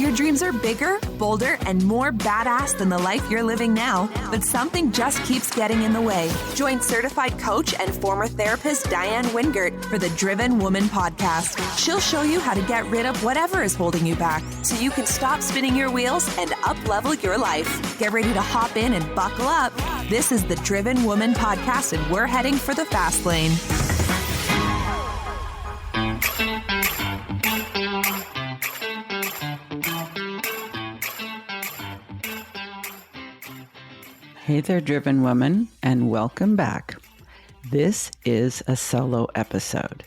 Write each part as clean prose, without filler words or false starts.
Your dreams are bigger, bolder, and more badass than the life you're living now, but something just keeps getting in the way. Join certified coach and former therapist Diane Wingert for the Driven Woman podcast. She'll show you how to get rid of whatever is holding you back so you can stop spinning your wheels and up-level your life. Get ready to hop in and buckle up. This is the Driven Woman podcast, and we're heading for the fast lane. Hey there, Driven Woman, and welcome back. This is a solo episode.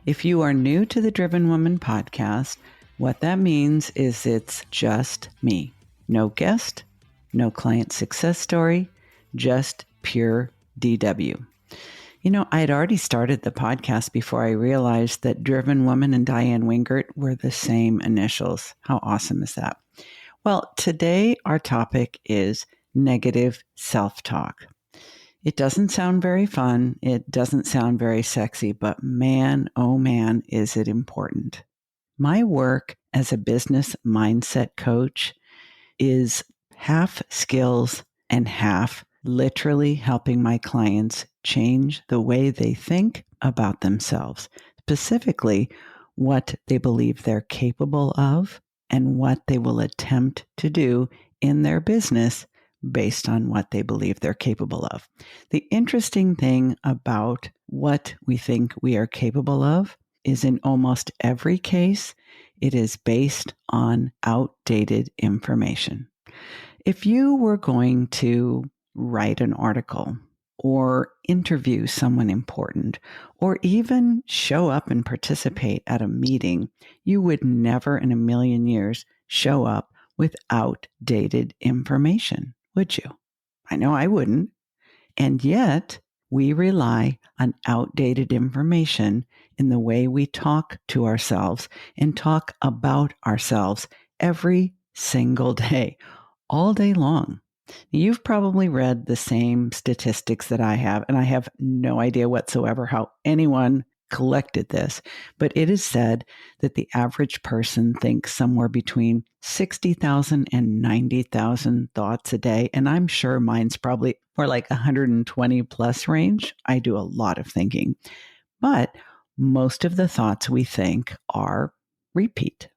If you are new to the Driven Woman podcast, what that means is it's just me. No guest, no client success story, just pure DW. You know, I had already started the podcast before I realized that Driven Woman and Diane Wingert were the same initials. How awesome is that? Well, today our topic is negative self-talk. It doesn't sound very fun. It doesn't sound very sexy, but man, oh man, is it important. My work as a business mindset coach is half skills and half literally helping my clients change the way they think about themselves, specifically what they believe they're capable of and what they will attempt to do in their business based on what they believe they're capable of. The interesting thing about what we think we are capable of is in almost every case, it is based on outdated information. If you were going to write an article or interview someone important or even show up and participate at a meeting, you would never in a million years show up with outdated information. Would you? I know I wouldn't. And yet, we rely on outdated information in the way we talk to ourselves and talk about ourselves every single day, all day long. You've probably read the same statistics that I have, and I have no idea whatsoever how anyone collected this, but it is said that the average person thinks somewhere between 60,000 and 90,000 thoughts a day. And I'm sure mine's probably more like 120 plus range. I do a lot of thinking, but most of the thoughts we think are repeat.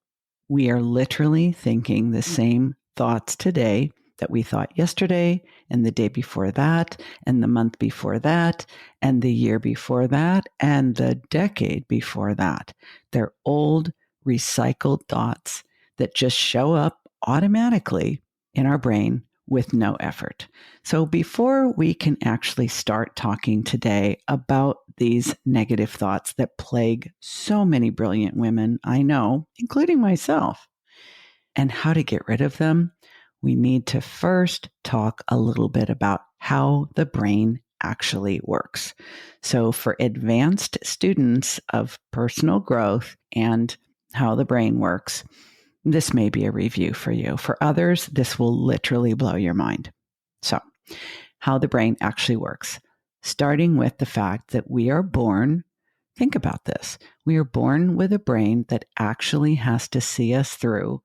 We are literally thinking the same thoughts today that we thought yesterday and the day before that and the month before that and the year before that and the decade before that. They're old, recycled thoughts that just show up automatically in our brain with no effort. So before we can actually start talking today about these negative thoughts that plague so many brilliant women I know, including myself, and how to get rid of them, we need to first talk a little bit about how the brain actually works. So for advanced students of personal growth and how the brain works, this may be a review for you. For others, this will literally blow your mind. So how the brain actually works, starting with the fact that we are born, think about this, we are born with a brain that actually has to see us through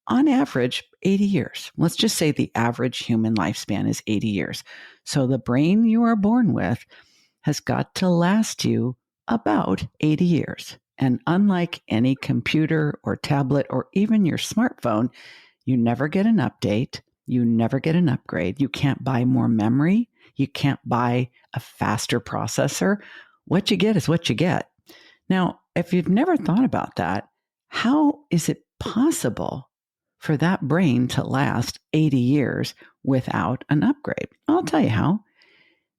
on average, 80 years. Let's just say the average human lifespan is 80 years. So the brain you are born with has got to last you about 80 years. And unlike any computer or tablet or even your smartphone, you never get an update. You never get an upgrade. You can't buy more memory. You can't buy a faster processor. What you get is what you get. Now, if you've never thought about that, how is it possible for that brain to last 80 years without an upgrade? I'll tell you how.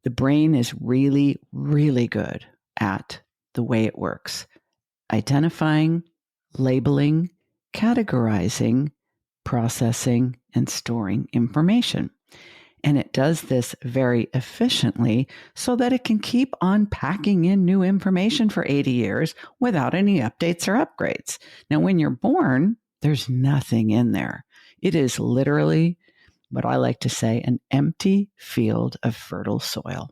The brain is really, really good at the way it works. Identifying, labeling, categorizing, processing, and storing information. And it does this very efficiently so that it can keep on packing in new information for 80 years without any updates or upgrades. Now, when you're born, there's nothing in there. It is literally what I like to say, an empty field of fertile soil.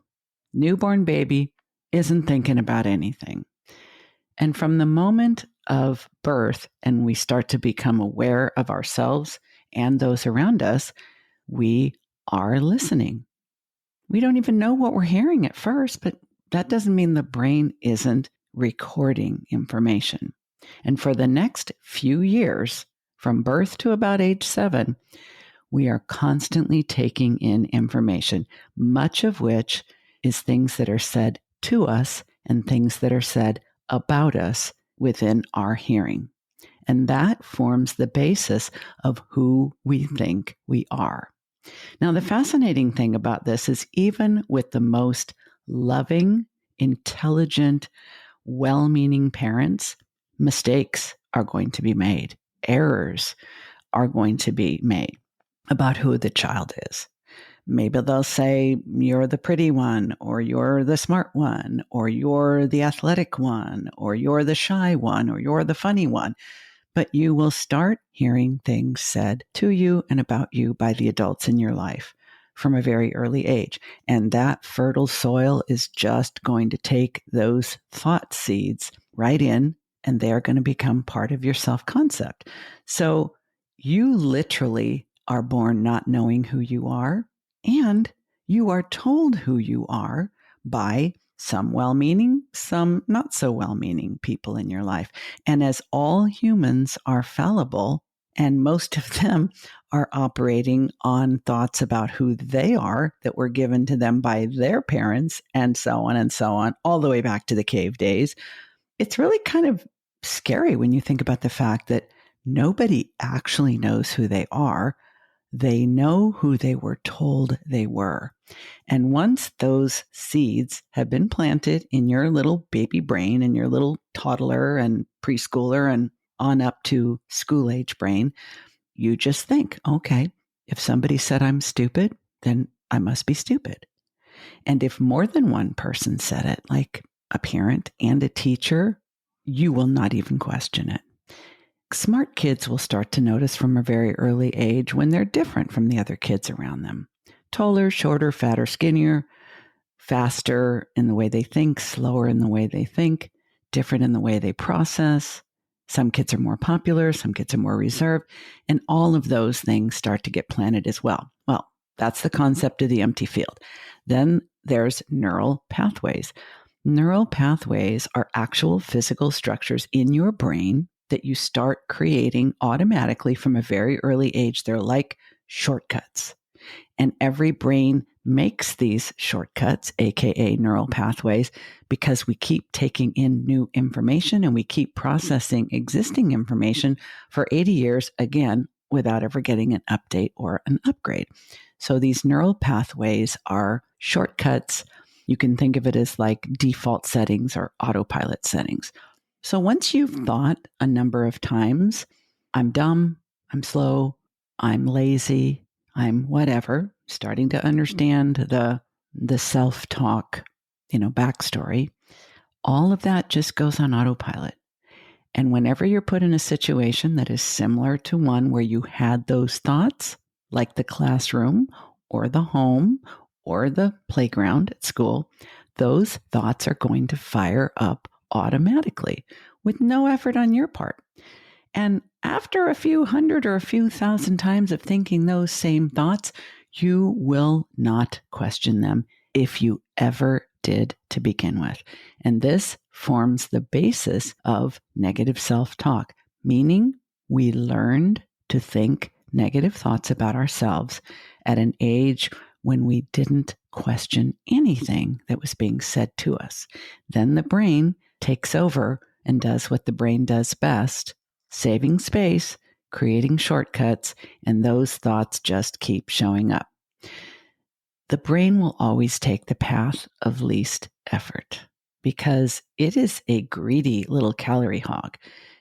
Newborn baby isn't thinking about anything. And from the moment of birth and we start to become aware of ourselves and those around us, we are listening. We don't even know what we're hearing at first, but that doesn't mean the brain isn't recording information. And for the next few years, from birth to about age 7, we are constantly taking in information, much of which is things that are said to us and things that are said about us within our hearing. And that forms the basis of who we think we are. Now, the fascinating thing about this is even with the most loving, intelligent, well-meaning parents, mistakes are going to be made. Errors are going to be made about who the child is. Maybe they'll say, you're the pretty one, or you're the smart one, or you're the athletic one, or you're the shy one, or you're the funny one. But you will start hearing things said to you and about you by the adults in your life from a very early age. And that fertile soil is just going to take those thought seeds right in, and they're going to become part of your self-concept. So you literally are born not knowing who you are, and you are told who you are by some well-meaning, some not so well-meaning people in your life. And as all humans are fallible, and most of them are operating on thoughts about who they are that were given to them by their parents, and so on, all the way back to the cave days, it's really kind of scary when you think about the fact that nobody actually knows who they are. They know who they were told they were. And once those seeds have been planted in your little baby brain and your little toddler and preschooler and on up to school age brain, you just think, okay, if somebody said I'm stupid, then I must be stupid. And if more than one person said it, like a parent and a teacher, you will not even question it. Smart kids will start to notice from a very early age when they're different from the other kids around them. Taller, shorter, fatter, skinnier, faster in the way they think, slower in the way they think, different in the way they process. Some kids are more popular, some kids are more reserved, and all of those things start to get planted as well. Well, that's the concept of the empty field. Then there's neural pathways. Neural pathways are actual physical structures in your brain that you start creating automatically from a very early age. They're like shortcuts. And every brain makes these shortcuts, aka neural pathways, because we keep taking in new information and we keep processing existing information for 80 years, again, without ever getting an update or an upgrade. So these neural pathways are shortcuts. You can think of it as like default settings or autopilot settings. So once you've thought a number of times, I'm dumb, I'm slow, I'm lazy, I'm whatever, starting to understand the self-talk, backstory, all of that just goes on autopilot. And whenever you're put in a situation that is similar to one where you had those thoughts, like the classroom or the home or the playground at school, those thoughts are going to fire up automatically with no effort on your part. And after a few hundred or a few thousand times of thinking those same thoughts, you will not question them if you ever did to begin with. And this forms the basis of negative self-talk, meaning we learned to think negative thoughts about ourselves at an age when we didn't question anything that was being said to us. Then the brain takes over and does what the brain does best, saving space, creating shortcuts, and those thoughts just keep showing up. The brain will always take the path of least effort because it is a greedy little calorie hog.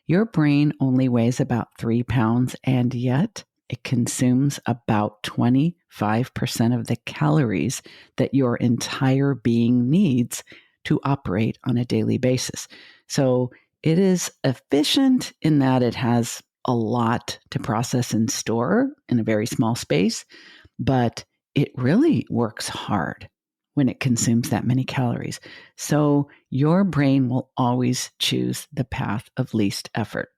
Your brain only weighs about 3 pounds, and yet it consumes about 25% of the calories that your entire being needs to operate on a daily basis. So it is efficient in that it has a lot to process and store in a very small space, but it really works hard. when it consumes that many calories. So your brain will always choose the path of least effort.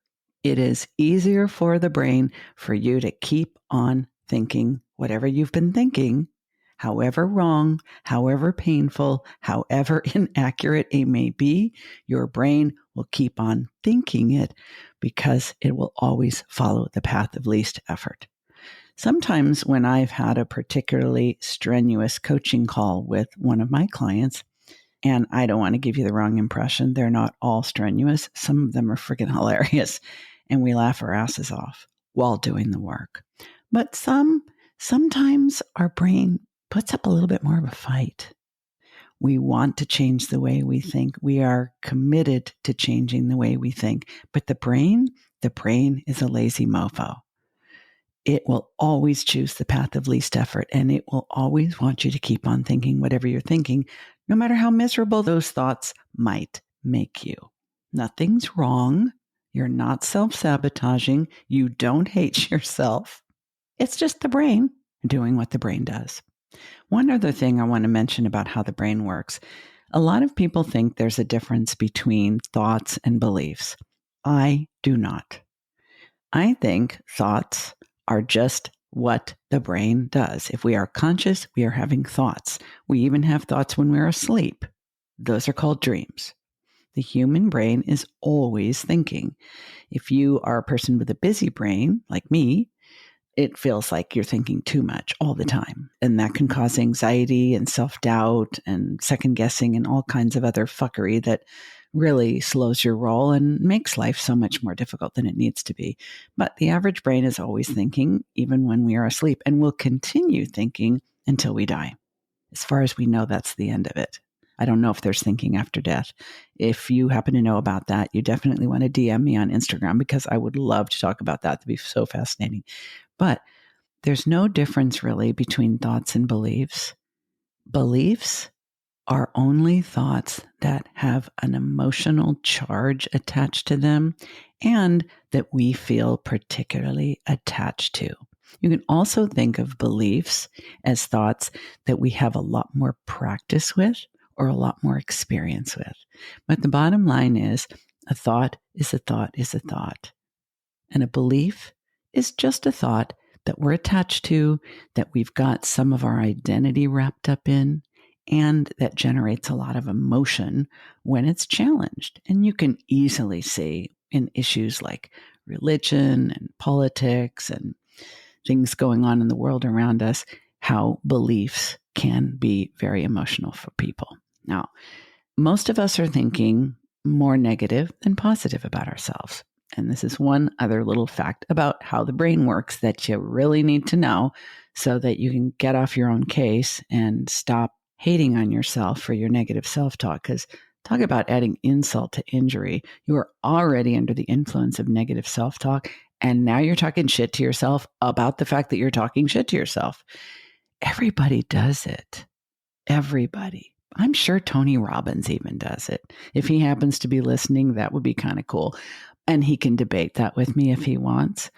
It is easier for the brain for you to keep on thinking whatever you've been thinking, however wrong, however painful, however inaccurate it may be. Your brain will keep on thinking it because it will always follow the path of least effort. Sometimes when I've had a particularly strenuous coaching call with one of my clients, and I don't want to give you the wrong impression, they're not all strenuous. Some of them are freaking hilarious, and we laugh our asses off while doing the work. But sometimes our brain puts up a little bit more of a fight. We want to change the way we think. We are committed to changing the way we think. But the brain is a lazy mofo. It will always choose the path of least effort, and it will always want you to keep on thinking whatever you're thinking, no matter how miserable those thoughts might make you. Nothing's wrong. You're not self-sabotaging. You don't hate yourself. It's just the brain doing what the brain does. One other thing I want to mention about how the brain works. A lot of people think there's a difference between thoughts and beliefs. I do not. I think thoughts are just what the brain does. If we are conscious, we are having thoughts. We even have thoughts when we're asleep. Those are called dreams. The human brain is always thinking. If you are a person with a busy brain, like me, it feels like you're thinking too much all the time. And that can cause anxiety and self-doubt and second guessing and all kinds of other fuckery that really slows your roll and makes life so much more difficult than it needs to be. But the average brain is always thinking, even when we are asleep, and will continue thinking until we die. As far as we know, that's the end of it. I don't know if there's thinking after death. If you happen to know about that, you definitely want to DM me on Instagram because I would love to talk about that. That'd be so fascinating. But there's no difference really between thoughts and beliefs. Beliefs are only thoughts that have an emotional charge attached to them and that we feel particularly attached to. You can also think of beliefs as thoughts that we have a lot more practice with or a lot more experience with. But the bottom line is a thought is a thought is a thought. And a belief is just a thought that we're attached to, that we've got some of our identity wrapped up in, and that generates a lot of emotion when it's challenged. And you can easily see in issues like religion and politics and things going on in the world around us, how beliefs can be very emotional for people. Now, most of us are thinking more negative than positive about ourselves. And this is one other little fact about how the brain works that you really need to know so that you can get off your own case and stop hating on yourself for your negative self-talk. Because talk about adding insult to injury. You are already under the influence of negative self-talk, and now you're talking shit to yourself about the fact that you're talking shit to yourself. Everybody does it. Everybody. I'm sure Tony Robbins even does it. If he happens to be listening, that would be kind of cool. And he can debate that with me if he wants.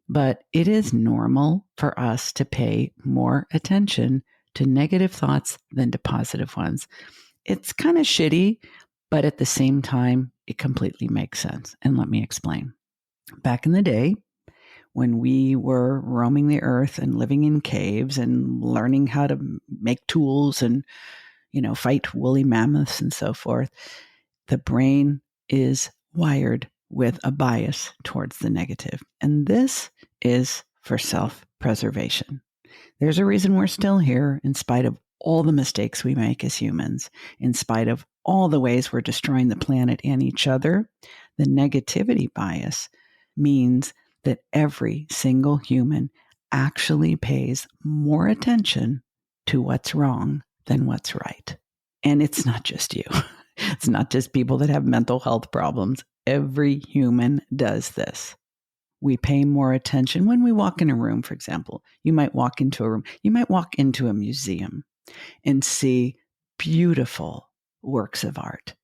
But it is normal for us to pay more attention to negative thoughts than to positive ones. It's kind of shitty, but at the same time, it completely makes sense. And let me explain. Back in the day, when we were roaming the earth and living in caves and learning how to make tools and, fight woolly mammoths and so forth, the brain is wired with a bias towards the negative. And this is for self-preservation. There's a reason we're still here in spite of all the mistakes we make as humans, in spite of all the ways we're destroying the planet and each other. The negativity bias means that every single human actually pays more attention to what's wrong than what's right. And it's not just you. It's not just people that have mental health problems. Every human does this. We pay more attention when we walk in a room, for example. You might walk into a room. You might walk into a museum and see beautiful works of art.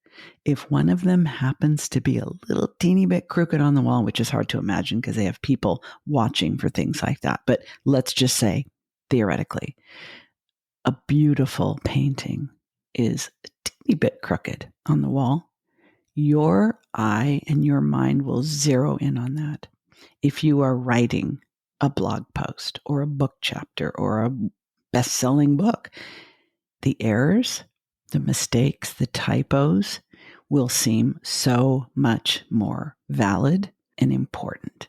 If one of them happens to be a little teeny bit crooked on the wall, which is hard to imagine because they have people watching for things like that, but let's just say theoretically, a beautiful painting is a teeny bit crooked on the wall, your eye and your mind will zero in on that. If you are writing a blog post or a book chapter or a best-selling book, the errors, the mistakes, the typos will seem so much more valid and important.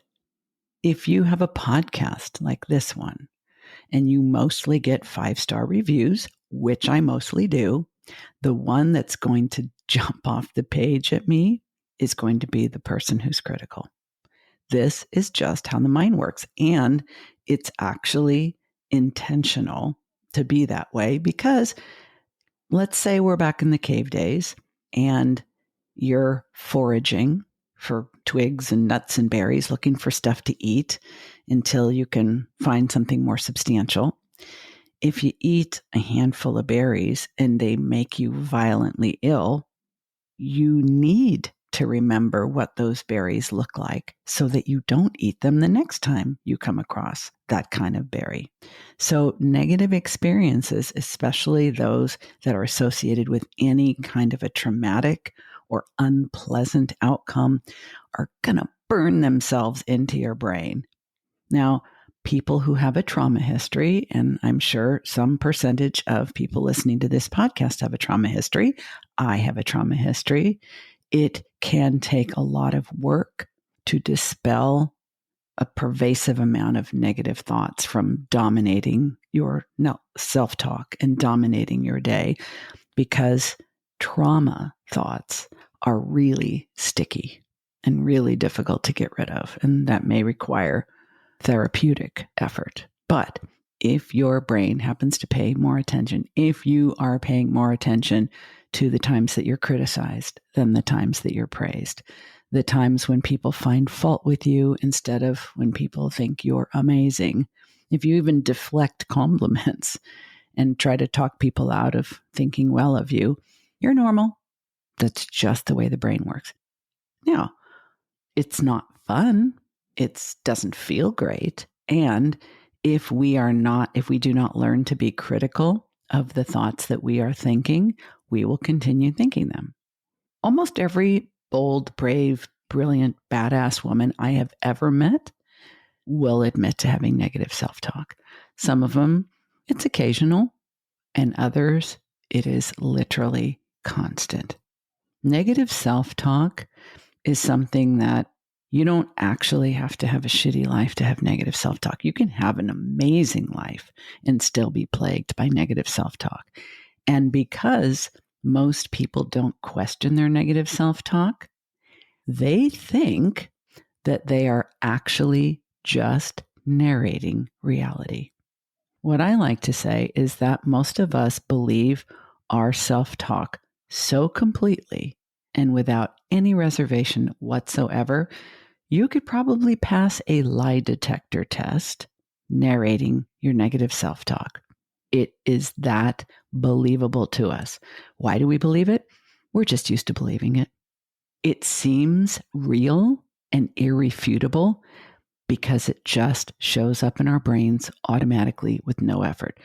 If you have a podcast like this one, and you mostly get 5-star reviews, which I mostly do, the one that's going to jump off the page at me is going to be the person who's critical. This is just how the mind works. And it's actually intentional to be that way because let's say we're back in the cave days and you're foraging for twigs and nuts and berries, looking for stuff to eat until you can find something more substantial. If you eat a handful of berries and they make you violently ill, you need to remember what those berries look like so that you don't eat them the next time you come across that kind of berry. So negative experiences, especially those that are associated with any kind of a traumatic or unpleasant outcome, are going to burn themselves into your brain. Now, people who have a trauma history, and I'm sure some percentage of people listening to this podcast have a trauma history. I have a trauma history. It can take a lot of work to dispel a pervasive amount of negative thoughts from dominating your self-talk and dominating your day, because trauma thoughts are really sticky and really difficult to get rid of. And that may require therapeutic effort. But if your brain happens to pay more attention, if you are paying more attention to the times that you're criticized than the times that you're praised, the times when people find fault with you instead of when people think you're amazing, if you even deflect compliments and try to talk people out of thinking well of you, you're normal. That's just the way the brain works. Now, it's not fun. It doesn't feel great. And if we do not learn to be critical of the thoughts that we are thinking, we will continue thinking them. Almost every bold, brave, brilliant, badass woman I have ever met will admit to having negative self-talk. Some of them, it's occasional, and others, it is literally constant. Negative self-talk is something that you don't actually have to have a shitty life to have negative self-talk. You can have an amazing life and still be plagued by negative self-talk. And because most people don't question their negative self-talk, they think that they are actually just narrating reality. What I like to say is that most of us believe our self-talk so completely and without any reservation whatsoever, you could probably pass a lie detector test narrating your negative self-talk. It is that believable to us. Why do we believe it? We're just used to believing it. It seems real and irrefutable because it just shows up in our brains automatically with no effort.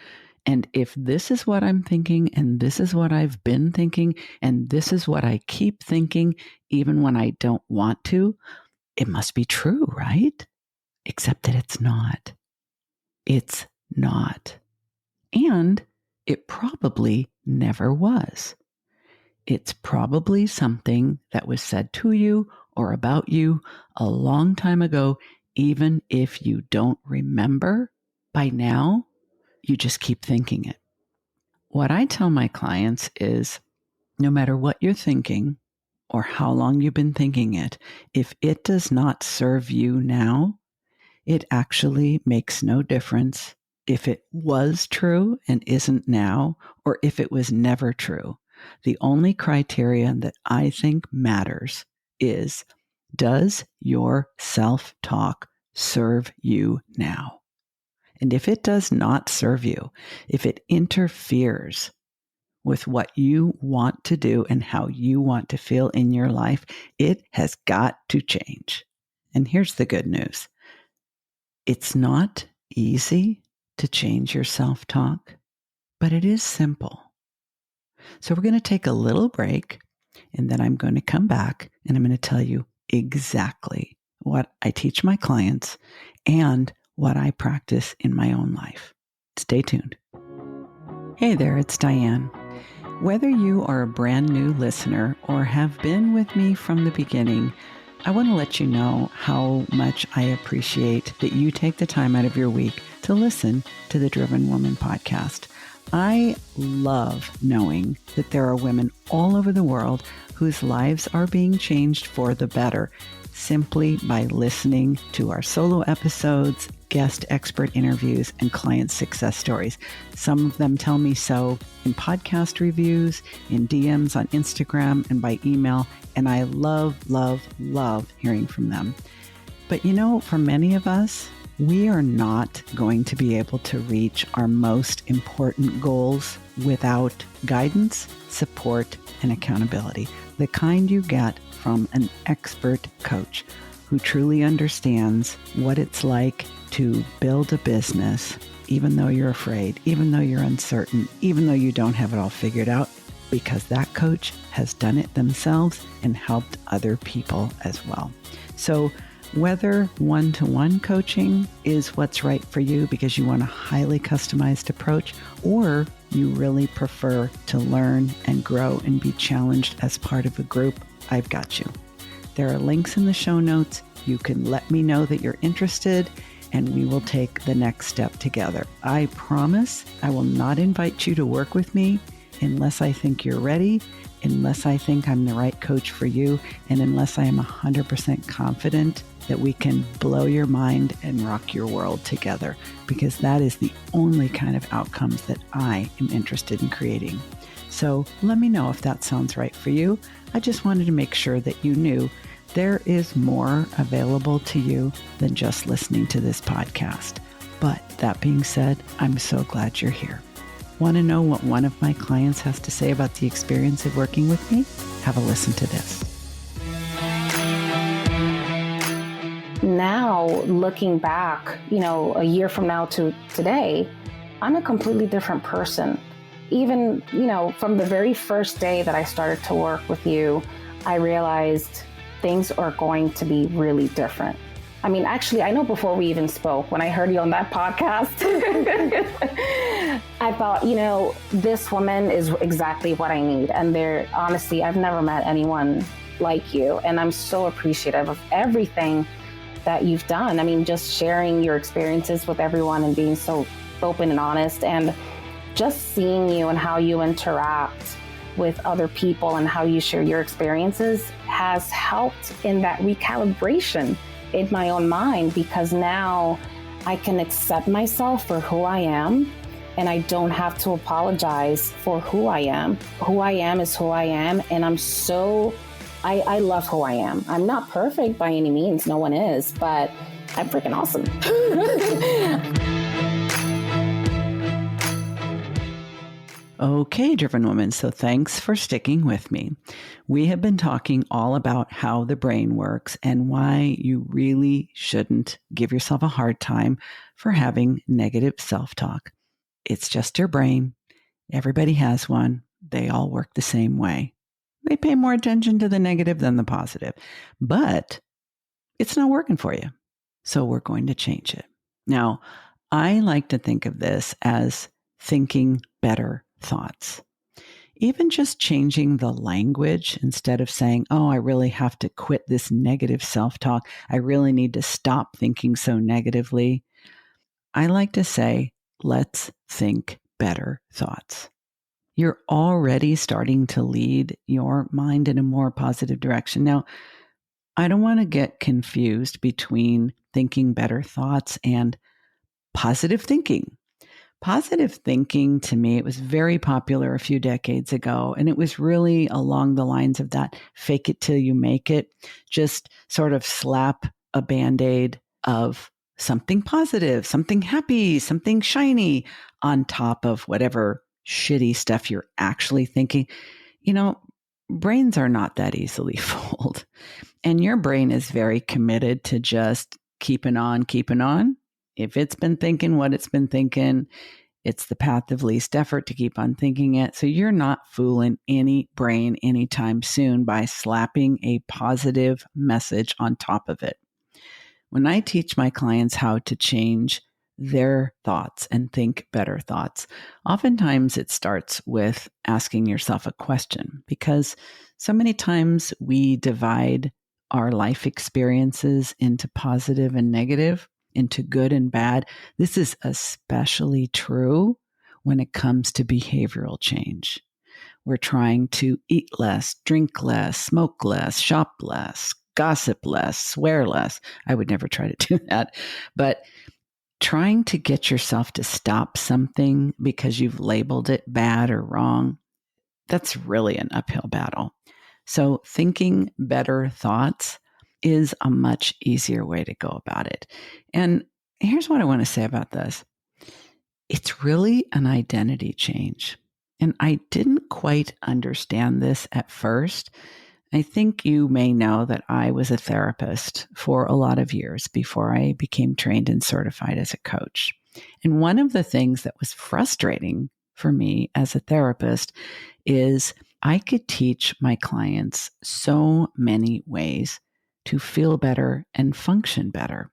And if this is what I'm thinking, and this is what I've been thinking, and this is what I keep thinking, even when I don't want to, it must be true, right? Except that it's not. It's not. And it probably never was. It's probably something that was said to you or about you a long time ago, even if you don't remember. By now, you just keep thinking it. What I tell my clients is, no matter what you're thinking or how long you've been thinking it, if it does not serve you now, it actually makes no difference if it was true and isn't now, or if it was never true. The only criterion that I think matters is, does your self-talk serve you now? And if it does not serve you, if it interferes with what you want to do and how you want to feel in your life, it has got to change. And here's the good news. It's not easy to change your self-talk, but it is simple. So we're going to take a little break, and then I'm going to come back and I'm going to tell you exactly what I teach my clients and what I practice in my own life. Stay tuned. Hey there, it's Diane. Whether you are a brand new listener or have been with me from the beginning, I want to let you know how much I appreciate that you take the time out of your week to listen to the Driven Woman podcast. I love knowing that there are women all over the world whose lives are being changed for the better simply by listening to our solo episodes, guest expert interviews, and client success stories. Some of them tell me so in podcast reviews, in DMs on Instagram, and by email, and I love hearing from them. But you know, for many of us, we are not going to be able to reach our most important goals without guidance, support, and accountability. The kind you get from an expert coach who truly understands what it's like to build a business, even though you're afraid, even though you're uncertain, even though you don't have it all figured out, because that coach has done it themselves and helped other people as well. So whether one-to-one coaching is what's right for you because you want a highly customized approach, or you really prefer to learn and grow and be challenged as part of a group, I've got you. There are links in the show notes. You can let me know that you're interested, and we will take the next step together. I promise I will not invite you to work with me unless I think you're ready, unless I think I'm the right coach for you, and unless I am 100% confident that we can blow your mind and rock your world together, because that is the only kind of outcomes that I am interested in creating. So let me know if that sounds right for you. I just wanted to make sure that you knew there is more available to you than just listening to this podcast. But that being said, I'm so glad you're here. Want to know what one of my clients has to say about the experience of working with me? Have a listen to this. Now, looking back, a year from now to today, I'm a completely different person. Even, from the very first day that I started to work with you, I realized things are going to be really different. I mean, actually, I know before we even spoke, when I heard you on that podcast, I thought, this woman is exactly what I need. And honestly, I've never met anyone like you. And I'm so appreciative of everything that you've done. I mean, just sharing your experiences with everyone and being so open and honest, and just seeing you and how you interact with other people and how you share your experiences has helped in that recalibration in my own mind, because now I can accept myself for who I am, and I don't have to apologize for who I am. Who I am is who I am, and I love who I am. I'm not perfect by any means, no one is, but I'm freaking awesome. Okay, Driven Woman, so thanks for sticking with me. We have been talking all about how the brain works and why you really shouldn't give yourself a hard time for having negative self-talk. It's just your brain. Everybody has one. They all work the same way. They pay more attention to the negative than the positive, but it's not working for you. So we're going to change it. Now, I like to think of this as thinking better thoughts. Even just changing the language, instead of saying, oh, I really have to quit this negative self-talk, I really need to stop thinking so negatively, I like to say, let's think better thoughts. You're already starting to lead your mind in a more positive direction. Now, I don't want to get confused between thinking better thoughts and positive thinking. Positive thinking, to me, it was very popular a few decades ago, and it was really along the lines of that fake it till you make it. Just sort of slap a Band-Aid of something positive, something happy, something shiny on top of whatever shitty stuff you're actually thinking. Brains are not that easily fooled, and your brain is very committed to just keeping on. If it's been thinking what it's been thinking, It's the path of least effort to keep on thinking it. So you're not fooling any brain anytime soon by slapping a positive message on top of it. When I teach my clients how to change their thoughts and think better thoughts, oftentimes it starts with asking yourself a question, because so many times we divide our life experiences into positive and negative, into good and bad. This is especially true when it comes to behavioral change. We're trying to eat less, drink less, smoke less, shop less, gossip less, swear less. I would never try to do that. But trying to get yourself to stop something because you've labeled it bad or wrong, that's really an uphill battle. So thinking better thoughts is a much easier way to go about it. And here's what I want to say about this. It's really an identity change. And I didn't quite understand this at first. I think you may know that I was a therapist for a lot of years before I became trained and certified as a coach. And one of the things that was frustrating for me as a therapist is I could teach my clients so many ways to feel better and function better.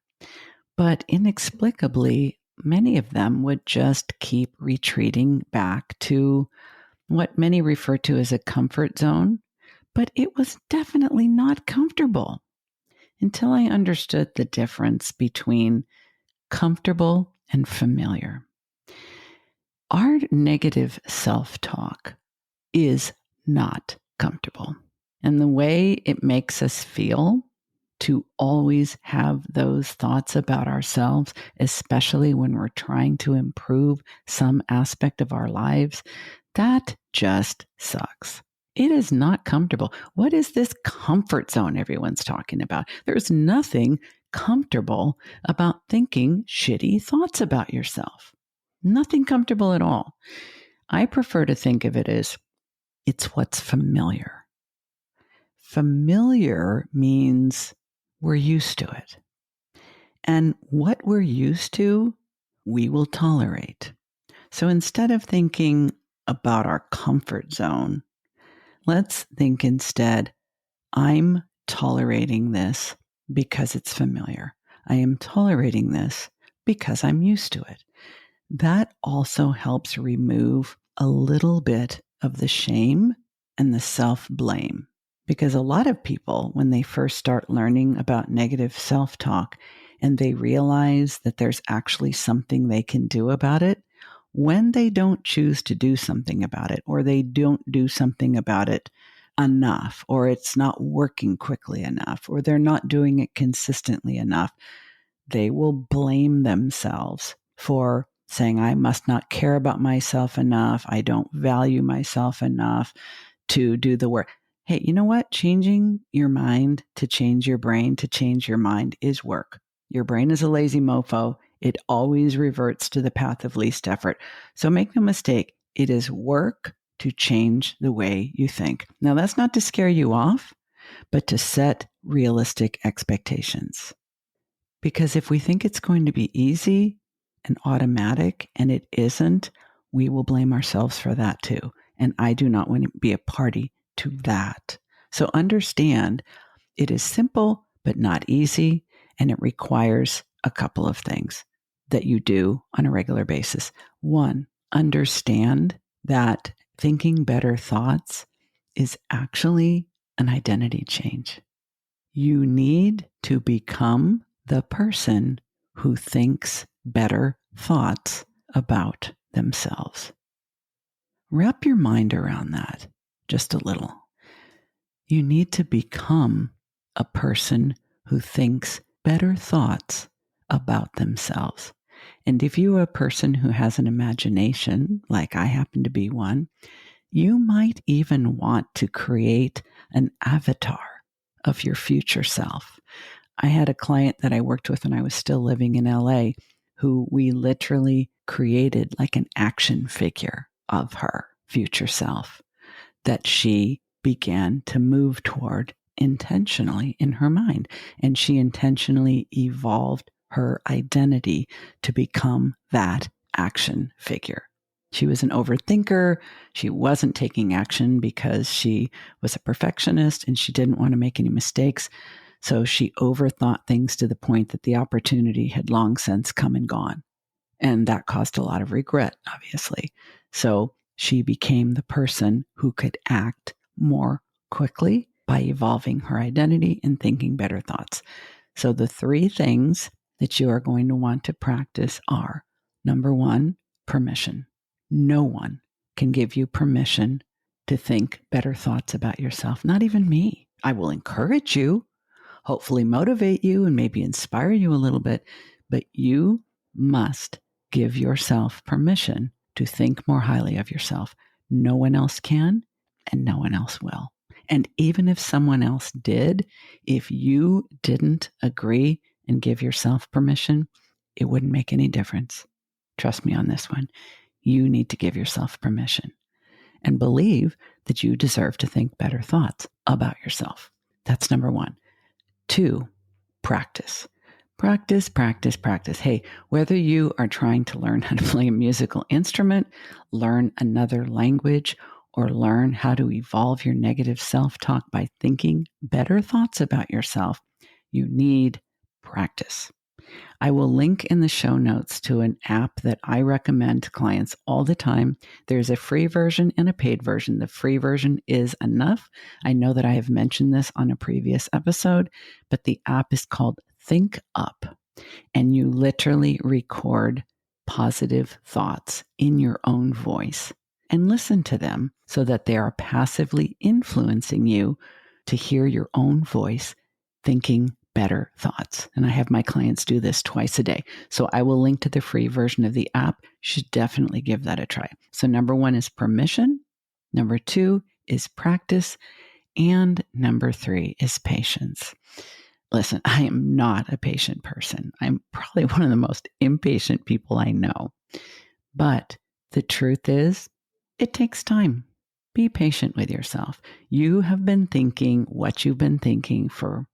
But inexplicably, many of them would just keep retreating back to what many refer to as a comfort zone. But it was definitely not comfortable until I understood the difference between comfortable and familiar. Our negative self-talk is not comfortable. And the way it makes us feel to always have those thoughts about ourselves, especially when we're trying to improve some aspect of our lives, that just sucks. It is not comfortable. What is this comfort zone everyone's talking about? There's nothing comfortable about thinking shitty thoughts about yourself. Nothing comfortable at all. I prefer to think of it as it's what's familiar. Familiar means we're used to it. And what we're used to, we will tolerate. So instead of thinking about our comfort zone, let's think instead, I'm tolerating this because it's familiar. I am tolerating this because I'm used to it. That also helps remove a little bit of the shame and the self-blame. Because a lot of people, when they first start learning about negative self-talk and they realize that there's actually something they can do about it, when they don't choose to do something about it, or they don't do something about it enough, or it's not working quickly enough, or they're not doing it consistently enough, they will blame themselves for saying, I must not care about myself enough. I don't value myself enough to do the work. Hey, you know what? Changing your mind to change your brain to change your mind is work. Your brain is a lazy mofo. It always reverts to the path of least effort. So make no mistake, it is work to change the way you think. Now, that's not to scare you off, but to set realistic expectations. Because if we think it's going to be easy and automatic and it isn't, we will blame ourselves for that too. And I do not want to be a party to that. So understand it is simple, but not easy. And it requires a couple of things that you do on a regular basis. One, understand that thinking better thoughts is actually an identity change. You need to become the person who thinks better thoughts about themselves. Wrap your mind around that just a little. You need to become a person who thinks better thoughts about themselves. And if you are a person who has an imagination, like I happen to be one, you might even want to create an avatar of your future self. I had a client that I worked with when I was still living in LA who we literally created like an action figure of her future self that she began to move toward intentionally in her mind. And she intentionally evolved her identity to become that action figure. She was an overthinker. She wasn't taking action because she was a perfectionist and she didn't want to make any mistakes. So she overthought things to the point that the opportunity had long since come and gone. And that caused a lot of regret, obviously. So she became the person who could act more quickly by evolving her identity and thinking better thoughts. So the 3 things that you are going to want to practice are, number 1, permission. No one can give you permission to think better thoughts about yourself, not even me. I will encourage you, hopefully motivate you, and maybe inspire you a little bit, but you must give yourself permission to think more highly of yourself. No one else can, and no one else will. And even if someone else did, if you didn't agree and give yourself permission, it wouldn't make any difference. Trust me on this one. You need to give yourself permission and believe that you deserve to think better thoughts about yourself. That's number 1. 2, practice. Practice, practice, practice. Hey, whether you are trying to learn how to play a musical instrument, learn another language, or learn how to evolve your negative self-talk by thinking better thoughts about yourself, you need practice. I will link in the show notes to an app that I recommend to clients all the time. There's a free version and a paid version. The free version is enough. I know that I have mentioned this on a previous episode, but the app is called Think Up, and you literally record positive thoughts in your own voice and listen to them so that they are passively influencing you to hear your own voice thinking better thoughts. And I have my clients do this twice a day. So I will link to the free version of the app. You should definitely give that a try. So number 1 is permission. Number 2 is practice. And number 3 is patience. Listen, I am not a patient person. I'm probably one of the most impatient people I know. But the truth is, it takes time. Be patient with yourself. You have been thinking what you've been thinking for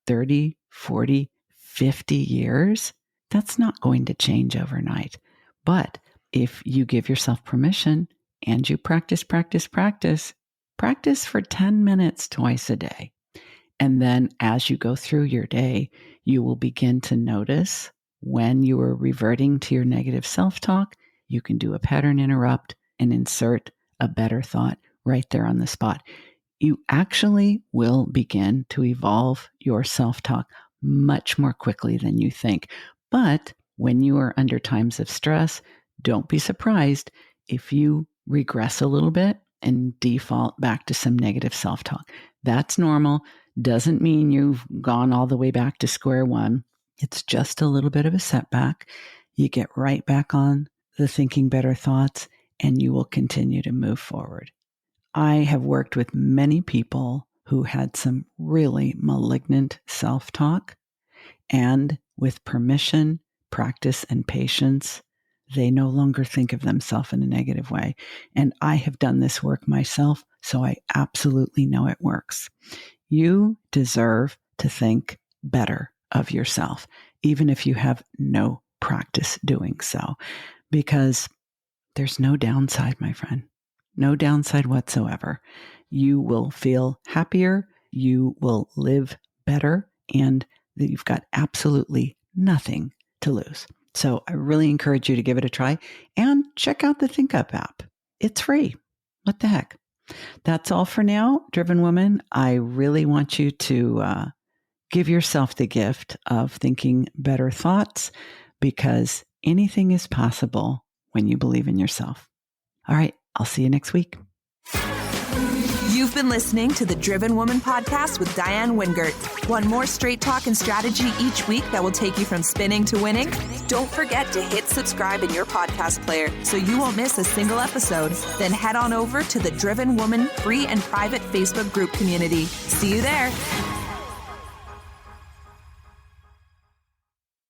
30, 40, 50 years? That's not going to change overnight. But if you give yourself permission and you practice for 10 minutes twice a day. And then as you go through your day, you will begin to notice when you are reverting to your negative self-talk. You can do a pattern interrupt and insert a better thought right there on the spot. You actually will begin to evolve your self-talk much more quickly than you think. But when you are under times of stress, don't be surprised if you regress a little bit and default back to some negative self-talk. That's normal. Doesn't mean you've gone all the way back to square one. It's just a little bit of a setback. You get right back on the thinking better thoughts, and you will continue to move forward. I have worked with many people who had some really malignant self-talk, and with permission, practice, and patience, they no longer think of themselves in a negative way. And I have done this work myself, so I absolutely know it works. You deserve to think better of yourself, even if you have no practice doing so, because there's no downside, my friend. No downside whatsoever. You will feel happier, you will live better, and you've got absolutely nothing to lose. So I really encourage you to give it a try and check out the Think Up app. It's free. What the heck? That's all for now, Driven Woman. I really want you to give yourself the gift of thinking better thoughts, because anything is possible when you believe in yourself. All right. I'll see you next week. You've been listening to the Driven Woman podcast with Diane Wingert. Want more straight talk and strategy each week that will take you from spinning to winning? Don't forget to hit subscribe in your podcast player so you won't miss a single episode. Then head on over to the Driven Woman free and private Facebook group community. See you there.